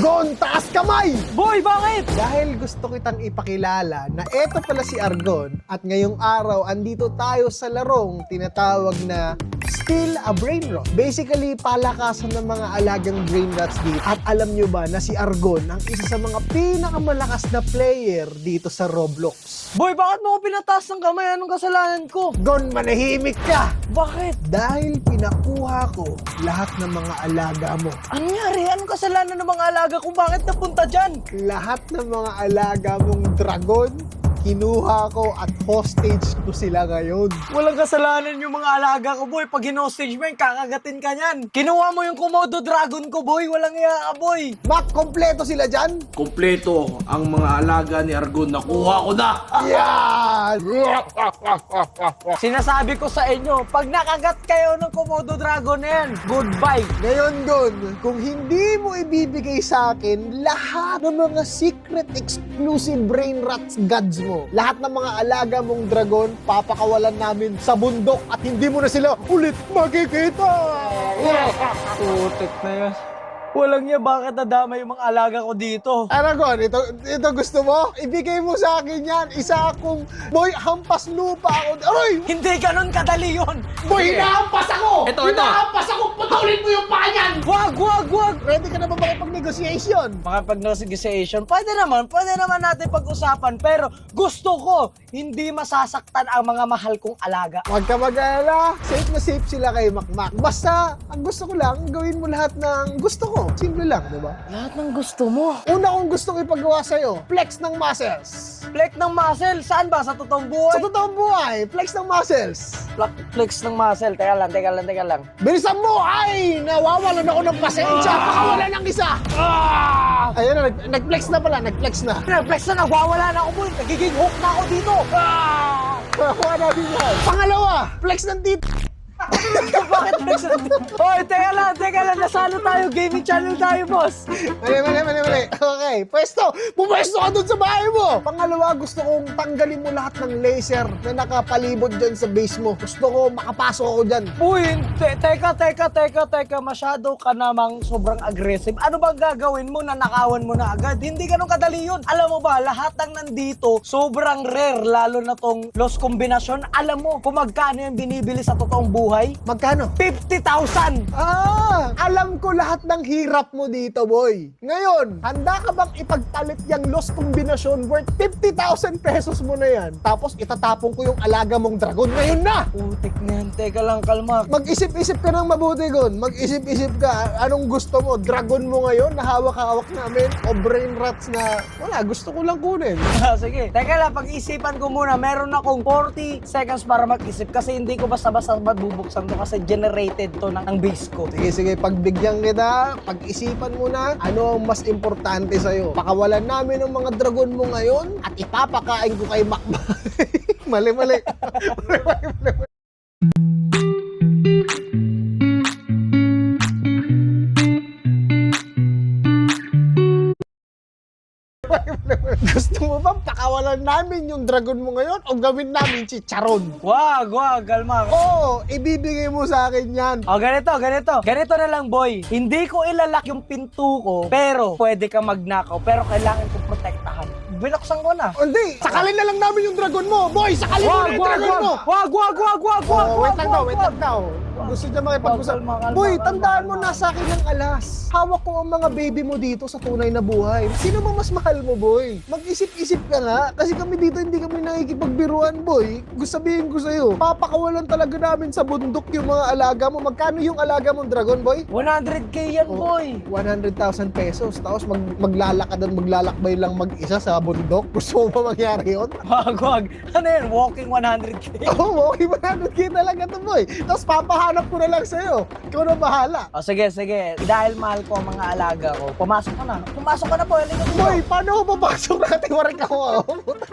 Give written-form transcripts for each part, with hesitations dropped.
Argon, taas kamay! Boy, bakit? Dahil gusto kitang ipakilala na eto pala si Argon at ngayong araw andito tayo sa larong tinatawag na Still a Brain Rot. Basically, palakasan ng mga alagang brain rots dito. At alam nyo ba na si Argon ang isa sa mga pinakamalakas na player dito sa Roblox? Boy, bakit mo ko pinataas ng kamay? Anong kasalanan ko? Gon, manahimik ka! Bakit? Dahil pinakuha ko lahat ng mga alaga mo. Ano nangyari? Anong kasalanan ng mga alaga ko? Bakit napunta dyan? Lahat ng mga alaga mong dragon, kinuha ko at hostage ko sila ngayon. Walang kasalanan yung mga alaga ko, boy. Pag hinostage mo yun, kakagatin ka niyan. Kinuha mo yung Komodo Dragon ko, boy. Walang iya ka, boy. Mac, kompleto sila dyan? Kompleto ang mga alaga ni Argon. Nakuha ko na! Yan! Sinasabi ko sa inyo, pag nakagat kayo ng Komodo Dragon na yan, goodbye. Ngayon, Gon, kung hindi mo ibibigay sa akin lahat ng mga secret exclusive brain rats gods mo, lahat ng mga alaga mong dragon, papakawalan namin sa bundok at hindi mo na sila ulit makikita! Putik na yan. Walang niya, bakit nadama yung mga alaga ko dito? Aragon, ito gusto mo? Ibigay mo sa akin yan. Isa akong, boy, hampas lupa ako. Aroy! Hindi ganun kadali yun. Boy, hinahampas ako! Ito. Hinahampas ako! Putulin mo yung paa niyan! Wag. Ready ka na ba makipag-negotiation? Makipag-negotiation, pwede naman natin pag-usapan. Pero gusto ko, hindi masasaktan ang mga mahal kong alaga. Huwag ka mag-alala. Safe na safe sila kay Makmak. Basta, ang gusto ko lang, gawin mo lahat ng gusto ko. Simple lang, di ba? Lahat ng gusto mo. Una kong gustong ipagawa sa'yo, flex ng muscles. Flex ng muscle, saan ba? Sa totoong buhay? Sa totoong buhay, flex ng muscles. Flex ng muscle, teka lang. Bilisan mo! Ay! Nawawalan ako ng pasensya! Pakawala ng isa! Ah! Ayun na, nag-flex na pala, nag-flex na. Flex na, nagwawala na ako, boy. Nagiging hook na ako dito. Ah! Kuha natin yan. Pangalawa, flex ng tito. Bakit flex na? Hoy, teka lang. Nasano tayo? Gaming channel tayo, boss. Mali. Okay, pumwesto ka dun sa bahay mo. Pangalawa, gusto kong tanggalin mo lahat ng laser na nakapalibot dyan sa base mo. Gusto ko makapasok ako dyan. Uy, teka. Masyado ka namang sobrang aggressive. Ano bang gagawin mo? Nanakawan mo na agad. Hindi ganun kadali yun. Alam mo ba, lahat ng nandito, sobrang rare. Lalo na tong lost combination. Alam mo kung magkano yung binibili sa totoong buhay? Magkano? 50,000! Alam ko lahat ng hirap mo dito, boy. Ngayon, handa ka bang ipagpalit yung lost combination worth 50,000 pesos mo na yan? Tapos itatapon ko yung alaga mong dragon ngayon na! Putik na yan. Teka lang, kalma. Mag-isip-isip ka ng mabuti, Gon. Mag-isip-isip ka. Anong gusto mo? Dragon mo ngayon na hawak-hawak namin? O brain rats na wala, gusto ko lang kunin? Sige. Teka lang, pag-isipan ko muna. Meron akong 40 seconds para mag-isip kasi hindi ko basta-basta mabubuksan to kasi generated to ng base ko. Sige, pagbigyan kita, pag-isipan mo na ano ang mas importante sa'yo. Pakawalan namin ang mga dragon mo ngayon at ipapakain ko kay Makmak. Mali. Gusto mo ba pakawalan namin yung dragon mo ngayon o gawin namin si Charon? Wag, kalma. Oo, ibibigay mo sa akin yan. O, ganito. Ganito na lang, boy. Hindi ko ilalak yung pinto ko, pero pwede ka magnakaw, pero kailangan ko protektahan. Binuksan ko na. Hindi, sakalin na lang namin yung dragon mo. Boy, sakalin mo na yung dragon mo. Wag. Wait lang daw. Gusto niya makipag-usap. Kalma. Boy, tandaan mo, nasa akin ang alas. Hawak ko ang mga baby mo dito sa tunay na buhay. Sino ba mas mahal mo, boy? Mag-isip-isip ka nga. Kasi kami dito hindi kami nakikipagbiruan, boy. Gusto sabihin ko sa'yo, papakawalan talaga namin sa bundok yung mga alaga mo. Magkano yung alaga mong dragon, boy? 100K yan, boy. 100,000 pesos. Tapos maglalakad at maglalakbay lang mag-isa sa bundok. Gusto mo ba mangyari yun? Wag. Ano yan? Walking 100K? Oo, okay, 100K talaga to, boy. Tapos papahanap ko na lang sa'yo. Ikaw na bahala. O, sige. Dahil mahal ko ang mga alaga ko, pumasok ka na, po. Boy, paano ko papasok natin? Warik ako.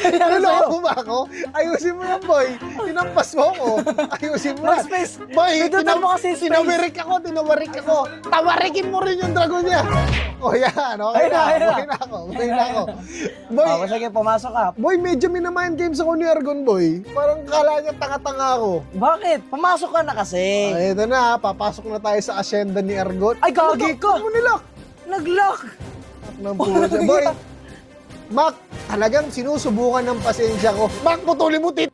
Naloko ba ako? Ayusin mo yan, boy. Tinampas mo ako. Ayusin mo yan. Space. Boy, Pindutan mo kasi space. tinawarik ako. Tawarikin mo rin yung dragon niya. O yan, okay na. Okay na ako. Boy, O, sige, pumasok ka. boy, medyo minamind games ako ni Argon, boy. Parang kala niya tanga-tanga ako. Bakit? Pumasok ka na kasi. Ay, ito na, papasok na tayo sa asyenda ni Argon. Ay, gagi ka. Ano mo nilak? Nag-lock. ng puso. Boy, Mac, talagang sinusubukan ng pasensya ko. Mac, putulin mo tit!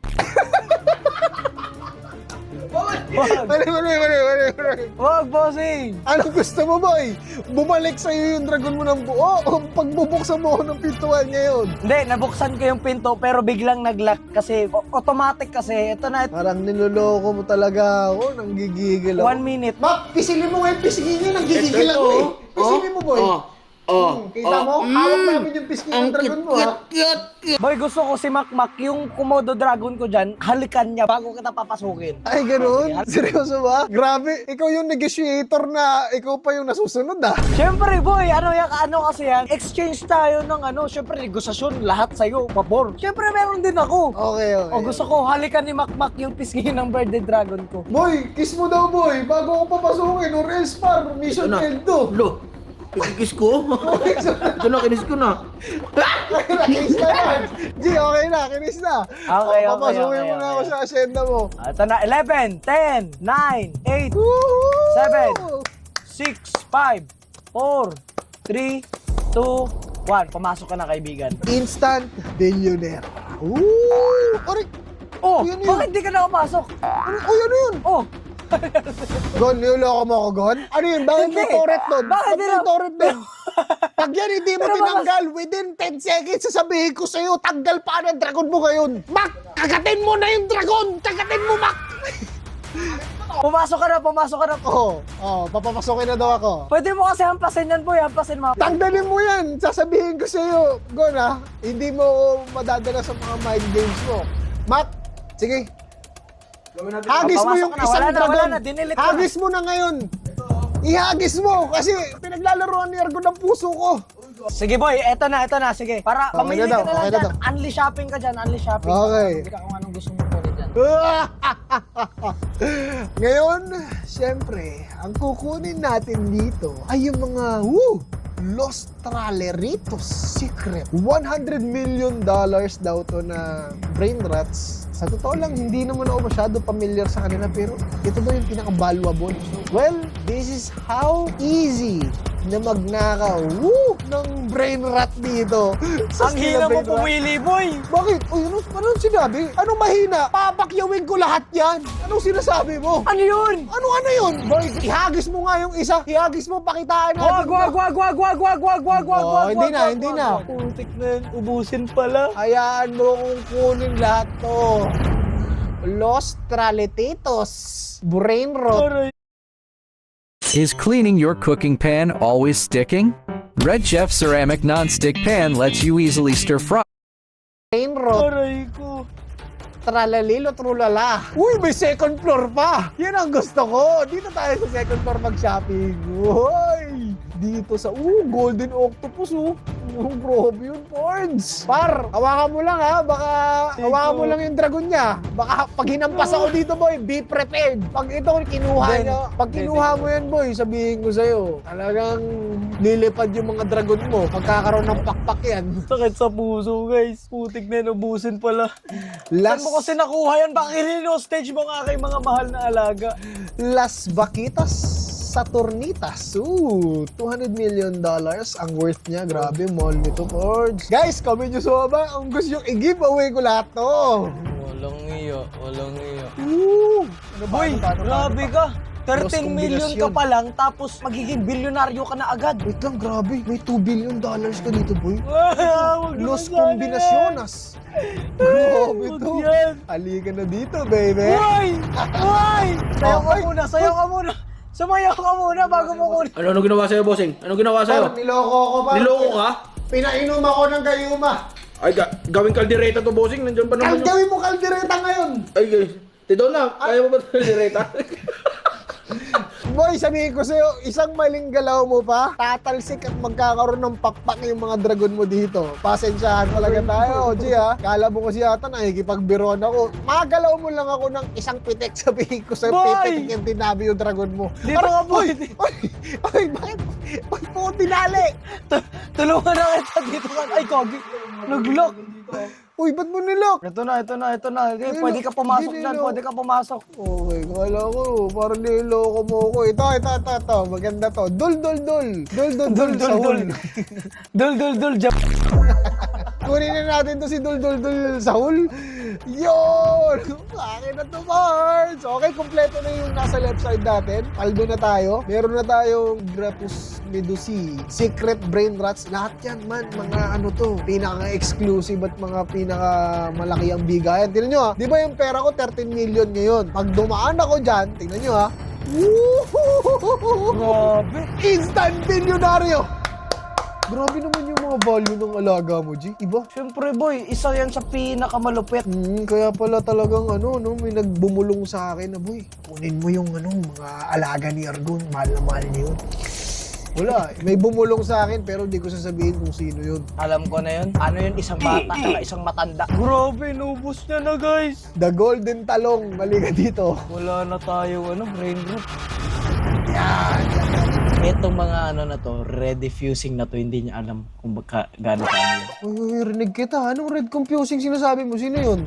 Mali. Wag, bossing! Anong gusto mo, boy? Bumalik sa'yo yung dragon mo ng buo o pagbubuksan mo ako ng pintuan ngayon? Hindi, nabuksan ko yung pinto pero biglang nag-lock kasi automatic kasi. Ito na, Parang niloloko mo talaga ako, nanggigigil ako. 1 minute. Mac, pisilin mo ngayon, pisigin niya, nanggigigil ako eh. Pisilin mo, boy. Kita mo? Hawak namin yung pisngi ng dragon mo, ha? Boy, gusto ko si Makmak, yung Komodo Dragon ko dyan, halikan niya bago kita papasukin. Ay, ganoon? Seryoso ba? Grabe, ikaw yung negotiator na ikaw pa yung nasusunod, ah. Siyempre, boy, ano kasi yan, exchange tayo ng siyempre, negosasyon, lahat sa'yo, pabor. Siyempre, meron din ako. Okay. O gusto ko halikan ni Makmak yung pisngi ng birthday dragon ko. Boy, kiss mo daw, boy, bago ako papasukin, or else par, mission failed to. Lo, kiss ko. Ito na, kinis ko na. Kiss na yan. G, okay na, kinis na. Okay, O, papasukin okay, mo na okay. ako sa asyenda mo. Ito na, 11, 10, 9, 8, Woohoo! 7, 6, 5, 4, 3, 2, 1. Pumasok ka na, kaibigan. Instant billionaire. Ooh! Aray! Oh, Yun. bakit di ka nakapasok? Ano yun? Oh, Gon, niloloko mo ako, Gon? Ano yun? Bakit may Hindi. turret doon? Bakit may nila- turret doon? Pag yan hindi mo Pero tinanggal, within 10 seconds, sasabihin ko sa'yo, tanggal pa ng dragon mo ngayon. Mac, kagatin mo na yung dragon! Kagatin mo, Mac! pumasok ka na. Papapasokin na daw ako. Pwede mo kasi hampasin yan, boy. Hampasin mo. Tanggalin mo yan! Sasabihin ko sa'yo, Gon, ha? Hindi mo ako madadala sa mga mind games mo. Mac, sige. Hagis mo yung Pumasok ka na. isang Wala dragon. na. Dinilit ko na. Hagis mo na ngayon. Ihagis mo kasi pinaglalaroan ni Argon ng puso ko. Sige, boy. Eto na. Sige. Para Okay pamili na daw, ka na lang okay na dyan. daw. Unli shopping ka dyan. Unli shopping. Okay. Pili ka kung anong gusto mo kunin dyan. Ngayon, syempre, ang kukunin natin dito ay yung mga Los Traleritos Secret. $100 million daw to na brain rats. Sa totoo lang, hindi naman ako masyado familiar sa kanila pero ito ba yung pinaka-valuable? Well, this is how easy na magnakaw ng brain rat dito. Ang hina mo pumili, boy. Bakit? Uy, anong sinabi? Anong mahina? Papakyawin ko lahat yan. Anong sinasabi mo? Ano yun? Ano yun? Boy, ihagis mo nga yung isa. Ihagis mo, pakitaan natin. Wag. Oh, hindi na. Putik na yun. Ubusin pala. Hayaan mo kung kunin lahat to. Los Traletitos. Brain rot. Aray. Is cleaning your cooking pan always sticking? Red Chef Ceramic Non-Stick Pan lets you easily stir fry. Brain rot. Aray ko. Tralalilo, trulala. Uy, may second floor pa. Yan ang gusto ko. Dito tayo sa second floor mag-shopping. Uy, dito sa, Golden Octopus, grabe yun, Pords. Par, hawakan mo lang ha. Baka, hawakan mo lang yung dragon niya. Baka pag hinampas ako dito, boy, be prepared. Pag ito kinuha Then, niya, pag kinuha mo yan, boy, sabihin ko sa'yo, talagang lilipad yung mga dragon mo. Pagkakaroon ng pakpak yan. Sakit sa puso, guys. Putik na yun. Ubusin pala. Las, Saan mo kasi nakuha yan? Bakit hino-stage mo nga kay mga mahal na alaga? Las Vaquitas Saturnitas. $200 million ang worth niya. Grabe, mall nito, Pords. Guys, comment nyo sa baba kung gusto nyo i-giveaway ko lahat to. Walang iya. Ano ba? Boy, Ano ba? grabe ka. 13 Los million ka kombinasyon. pa lang, tapos magiging bilyonaryo ka na agad. Wait lang, grabe. May $2 billion ka dito, boy. Wag Los naman Combinaciones. Grabe Wag to. yan. Halika na dito, baby. Uy! Sayaw ka Okay. muna. Sumayaw ka muna bago mo kunin. Ano ginawa sa'yo, bossing? Ano ginawa sa'yo? Par, niloko ko pa. Niloko ka? Pinainom ako ng gayuma. Ay, gawing kaldereta to, bossing. Nandiyan pa naman yung... Gawin mo kaldereta ngayon. Ay, guys. Tido na, kaya mo ba ito kaldereta? Boy, sabihin ko sa'yo, isang maling galaw mo pa, tatalsik at magkakaroon ng pakpak yung mga dragon mo dito. Pasensyahan talaga tayo, G ha. Kala mo kasi yata nakikipagbiroan ako. Magalaw mo lang ako ng isang pitek, sabihin ko sa'yo, Boy! pipitik yung tinabi yung dragon mo. Dito ka, boy. Ay, bakit? Ay, po, tinali. Tulungan na kita dito ka. Ay, Kogi. Nag-lock. Uy, ba't mo nilock? Ito na. Okay, Nilok. pwede ka pumasok Hindi dyan, nilok. pwede ka pumasok. Okay, kala ko, parang niloko mo ako. Ito. Maganda to. Dul. Sahul. Dul, jump. Kunin na natin to si Dul Sahul. Yun! Akin na to, Cards! Okay, kompleto na yung nasa left side natin. Paldo na tayo. Meron na tayong Grapus Medusi, Secret Brain Rats. Lahat yan, man. Mga ano to, pinaka-exclusive at mga pinaka-malaki ang bigayan. Tingnan nyo ha, di ba yung pera ko 13 million ngayon? Pag dumaan ako dyan, tingnan nyo ha, woohoo! Grabe. Instant bilyonaryo! Grabe naman yung mga value ng alaga mo, G. Iba? Siyempre, boy, isa yan sa pinakamalupit. Kaya pala talagang may nagbumulong sa akin na, boy, kunin mo yung mga alaga ni Argon. Mahal na mahal niyo. Wala, may bumulong sa akin pero di ko sasabihin kung sino yun. Alam ko na yun. Ano yun, isang bata at isang matanda. Grabe, nubos niya na, guys. The Golden Talong, mali ka dito. Wala na tayo, raindrop. Yan. Etong mga na to, red diffusing na to, hindi niya alam kung gano'n ka ano yun. Uy, rinig kita. Anong red confusing sinasabi mo? Sino yun?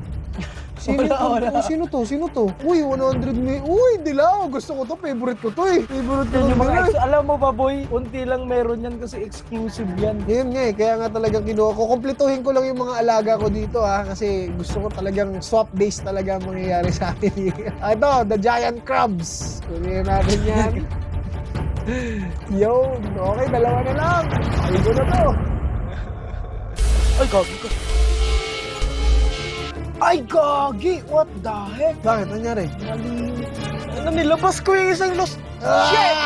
Sino Wala. to? Sino to? Uy, 100 million. Uy, dilaw. Gusto ko to. Favorite ko to eh. Favorite ko Yan yung to. mga alam mo ba, boy? Unti lang meron yan kasi exclusive yan. Yun nga eh, kaya nga talagang kinuha ko. Kumpletuhin ko lang yung mga alaga ko dito kasi gusto ko talagang swap base talaga ang mangyayari sa atin. Ito, the giant crabs. Kunin natin yan. Yun, okay, dalawa na lang. Ayun ko na to. Ay, gagi ka. Ay, gagi! What the heck? Bakit? Nangyari? Mali. Ano, nilabas ko yung isang lost. Shit!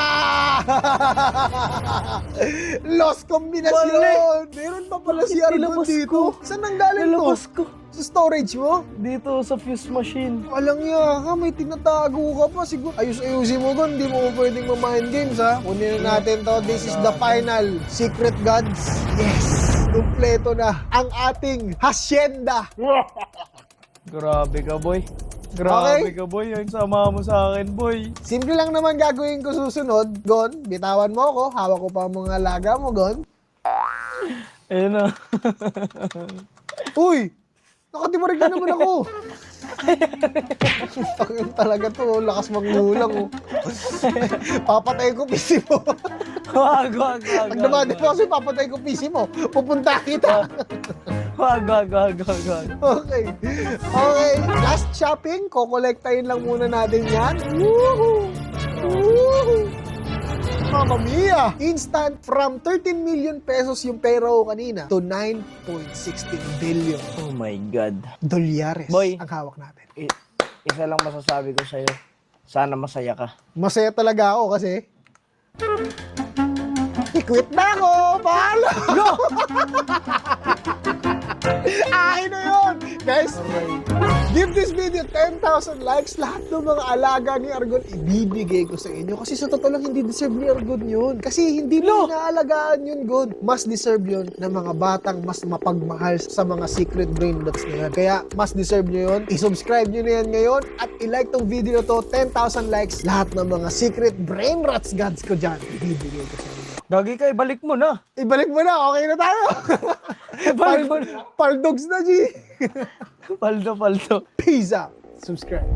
Lost kombinasyon! Meron pa pala si Argon Nilabas dito. ko. Saan nanggaling to? Nilabas ko. Sa storage mo? Dito sa fuse machine. Walang iya ka, may tinatago ka pa. Siguro, ayus-ayusin mo doon. Hindi mo pwedeng ma-mind games, ha? Kunin na natin to. This is the final. Secret Gods. Yes! Kompleto na ang ating hacienda. Grabe ka, boy. Grabe Okay. ka, boy. Yung sama mo sa akin, boy. Simple lang naman gagawin ko susunod. Gon, bitawan mo ako. Hawak ko pa ang mga alaga mo, Gon. Ayun na. Uy! Nakatimarig na naman ako. Tangin talaga to. Lakas magmulang, oh. Papatay ko PC mo. Wag. Pag namadi mo kasi papatay ko PC mo. Pupunta kita. Wag. Okay. Okay. Last shopping. Kokolektahin lang muna natin yan. Woohoo! Woohoo! Mamma mia! Instant from 13 million pesos yung pera ko kanina to 9.16 billion Oh my God. dolyares Boy. ang hawak natin. Isa lang masasabi ko sa'yo. Sana masaya ka. Masaya talaga ako kasi i-quit na ako! Paano? Akin na yun! Guys, give this video 10,000 likes. Lahat ng mga alaga ni Argon, ibibigay ko sa inyo. Kasi sa totoo lang, hindi deserve ni Argon yun. Kasi hindi mo inaalagaan yun, God. Mas deserve yun ng mga batang mas mapagmahal sa mga secret brain dots na yan. Kaya, mas deserve nyo yun. I-subscribe nyo na yan ngayon at i-like tong video to. 10,000 likes. Lahat ng mga secret brain rats gods ko dyan, ibibigay ko sa inyo. Gagi ka, ibalik mo na. Ibalik mo na, okay na tayo. Ibalik mo na. Paldogs na, G. Paldo. Peace out. Subscribe.